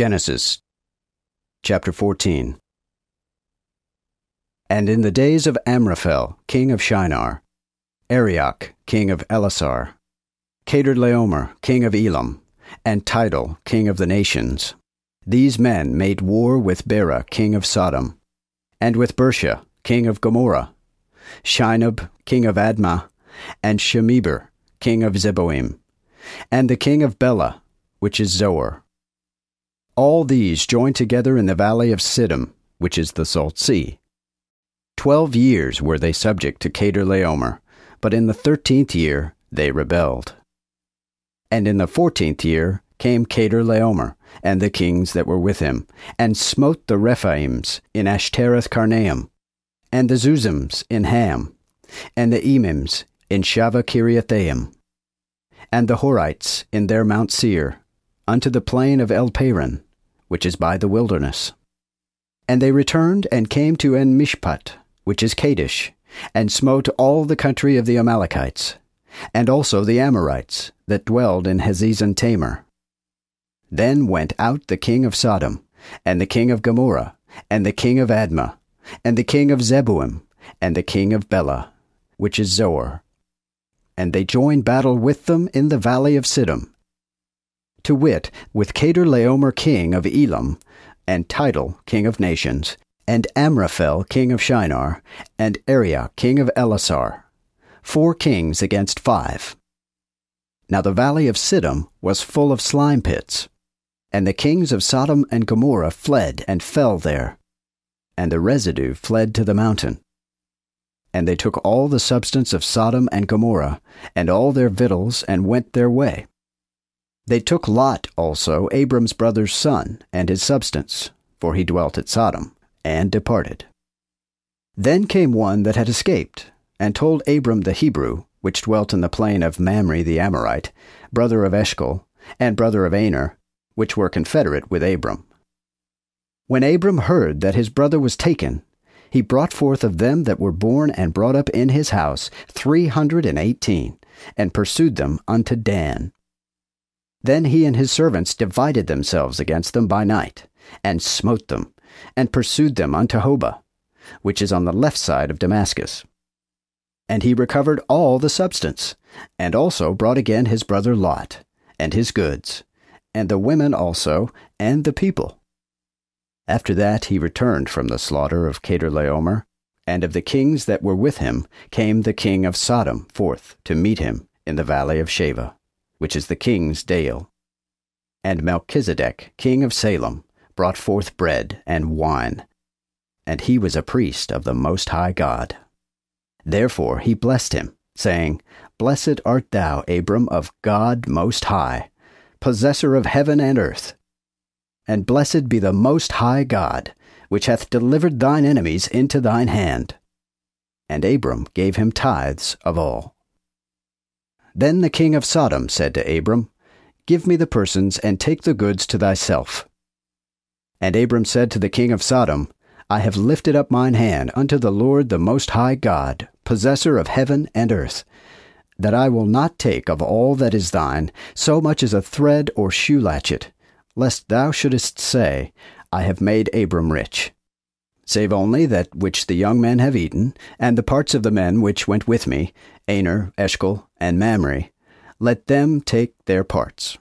Genesis chapter 14. And in the days of Amraphel, king of Shinar, Arioch, king of Elasar, Kedorlaomer, king of Elam, and Tidal, king of the nations, these men made war with Bera, king of Sodom, and with Bersha, king of Gomorrah, Shinab, king of Admah, and Shemeber, king of Zeboim, and the king of Bela, which is Zoar. All these joined together in the valley of Siddim, which is the Salt Sea. 12 years were they subject to Kedorlaomer, but in the 13th year they rebelled. And in the 14th year came Kedorlaomer, and the kings that were with him, and smote the Rephaims in Ashtaroth-Karnaim, and the Zuzims in Ham, and the Emims in Shavah-Kiriathaim, and the Horites in their Mount Seir, unto the plain of El-Paran, which is by the wilderness. And they returned and came to En-Mishpat, which is Kadesh, and smote all the country of the Amalekites, and also the Amorites that dwelled in Hazezon-Tamar. Then went out the king of Sodom, and the king of Gomorrah, and the king of Admah, and the king of Zeboim, and the king of Bela, which is Zoar. And they joined battle with them in the valley of Siddim, to wit, with Kedorlaomer king of Elam, and Tidal king of nations, and Amraphel king of Shinar, and Arioch king of Elasar, 4 kings against 5. Now the valley of Siddim was full of slime pits, and the kings of Sodom and Gomorrah fled and fell there, and the residue fled to the mountain. And they took all the substance of Sodom and Gomorrah, and all their victuals, and went their way. They took Lot also, Abram's brother's son, and his substance, for he dwelt at Sodom, and departed. Then came one that had escaped, and told Abram the Hebrew, which dwelt in the plain of Mamre the Amorite, brother of Eshcol, and brother of Aner, which were confederate with Abram. When Abram heard that his brother was taken, he brought forth of them that were born and brought up in his house 318, and pursued them unto Dan. Then he and his servants divided themselves against them by night, and smote them, and pursued them unto Hobah, which is on the left side of Damascus. And he recovered all the substance, and also brought again his brother Lot, and his goods, and the women also, and the people. After that he returned from the slaughter of Kedorlaomer, and of the kings that were with him came the king of Sodom forth to meet him in the valley of Shavah, which is the king's dale. And Melchizedek, king of Salem, brought forth bread and wine, and he was a priest of the Most High God. Therefore he blessed him, saying, Blessed art thou, Abram, of God Most High, possessor of heaven and earth. And blessed be the Most High God, which hath delivered thine enemies into thine hand. And Abram gave him tithes of all. Then the king of Sodom said to Abram, Give me the persons, and take the goods to thyself. And Abram said to the king of Sodom, I have lifted up mine hand unto the Lord the Most High God, possessor of heaven and earth, that I will not take of all that is thine so much as a thread or shoe latchet, lest thou shouldest say, I have made Abram rich. Save only that which the young men have eaten, and the parts of the men which went with me, Aner, Eshcol, and Mamre, let them take their parts.